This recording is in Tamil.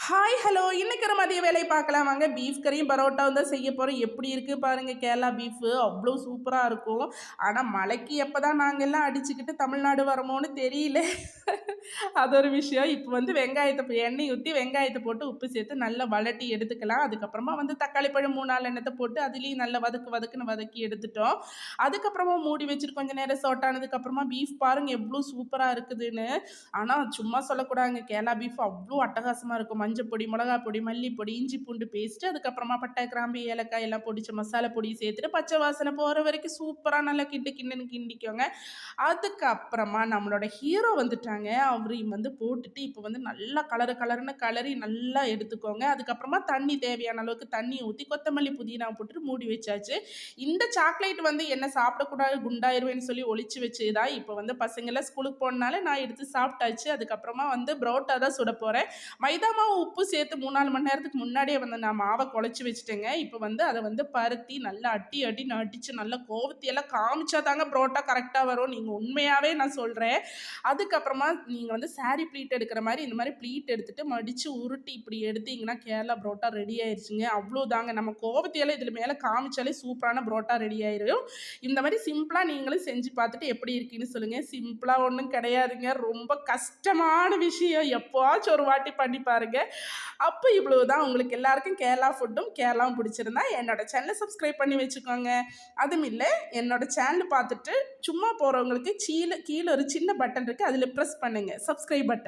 ஹாய் ஹலோ இன்னைக்கு ஒரு மதிய வேலை பார்க்கலாம் வாங்க. பீஃப் கறியும் பரோட்டாவும் தான் செய்ய போகிறோம். எப்படி இருக்குது பாருங்கள். கேரளா பீஃபு அவ்வளோ சூப்பராக இருக்கும். ஆனால் மழைக்கு எப்போ தான் நாங்கள் எல்லாம் அடிச்சுக்கிட்டு தமிழ்நாடு வரமோன்னு தெரியல. அது ஒரு விஷயம். இப்போ வந்து வெங்காயத்தை எண்ணெய் ஊற்றி வெங்காயத்தை போட்டு உப்பு சேர்த்து நல்லா வதட்டி எடுத்துக்கலாம். அதுக்கப்புறமா வந்து தக்காளி பழம் 3-4 எண்ணத்தை போட்டு அதுலேயும் நல்லா வதக்குன்னு வதக்கி எடுத்துட்டோம். அதுக்கப்புறமா மூடி வச்சுட்டு கொஞ்சம் நேரம் சோட்டானதுக்கப்புறமா பீஃப் பாருங்கள் எவ்வளோ சூப்பராக இருக்குதுன்னு. ஆனால் சும்மா சொல்லக்கூடாதுங்க, கேரளா பீஃப் அவ்வளோ அட்டகாசமாக இருக்கும். மஞ்சள் பொடி, மிளகா பொடி, மல்லிப்பொடி, இஞ்சி பூண்டு பேஸ்ட்டு, அதுக்கப்புறமா பட்டை கிராம்பு ஏலக்காய் எல்லாம் பொடிச்ச மசாலா பொடி சேர்த்துட்டு பச்சை வாசனை போகிற வரைக்கும் சூப்பராக நல்லா கிண்டுன்னு கிண்டிக்கோங்க. அதுக்கப்புறமா நம்மளோட ஹீரோ வந்துட்டாங்க. அவரையும் வந்து போட்டுட்டு இப்போ வந்து நல்லா கலருன்னு கலரி நல்லா எடுத்துக்கோங்க. அதுக்கப்புறமா தண்ணி தேவையான அளவுக்கு தண்ணி ஊற்றி கொத்தமல்லி புதினா போட்டுட்டு மூடி வச்சாச்சு. இந்த சாக்லேட் வந்து என்ன சாப்பிடக்கூடாது குண்டாயிருவேன்னு சொல்லி ஒளிச்சு வச்சுதா. இப்போ வந்து பசங்களாம் ஸ்கூலுக்கு போனால நான் எடுத்து சாப்பிட்டாச்சு. அதுக்கப்புறமா வந்து புரோட்டா தான் சுட போகிறேன். மைதா மாவு உப்பு சேர்த்து 3-4 மணி நேரத்துக்கு முன்னாடியே வந்து நான் மாவை குழச்சி வச்சுட்டேங்க. இப்போ வந்து அதை வந்து பருத்தி நல்லா அடி அடிச்சு நல்லா கோவத்தியெல்லாம் காமிச்சா தாங்க புரோட்டா கரெக்டாக வரும். நீங்கள் உண்மையாகவே நான் சொல்கிறேன். அதுக்கப்புறமா நீங்கள் வந்து சாரி ப்ளீட் எடுக்கிற மாதிரி இந்த மாதிரி ப்ளீட் எடுத்துகிட்டு மடித்து உருட்டி இப்படி எடுத்தீங்கன்னா கேரளா புரோட்டா ரெடி ஆயிடுச்சுங்க. அவ்வளோதாங்க. நம்ம கோவத்தியெல்லாம் இதில் மேலே காமிச்சாலே சூப்பரான புரோட்டா ரெடி ஆயிடும். இந்த மாதிரி சிம்பிளாக நீங்களும் செஞ்சு பார்த்துட்டு எப்படி இருக்குன்னு சொல்லுங்கள். சிம்பிளாக ஒன்றும் கிடையாதுங்க, ரொம்ப கஷ்டமான விஷயம். எப்போவாச்சும் ஒரு வாட்டி பண்ணி பாருங்க. அப்போ இவ்வளவுதான். உங்களுக்கு எல்லாருக்கும் கேரளா ஃபுட்டும் கேரளாவும் பிடிச்சிருந்தா என்னோட சேனலை சப்ஸ்கிரைப் பண்ணி வச்சுக்கோங்க. அதுவும் இல்லை, என்னோட சேனல் பார்த்துட்டு சும்மா போகிறவங்களுக்கு கீழே ஒரு சின்ன பட்டன் இருக்குது, அதில் ப்ரெஸ் பண்ணுங்கள், சப்ஸ்கிரைப் பட்டன்.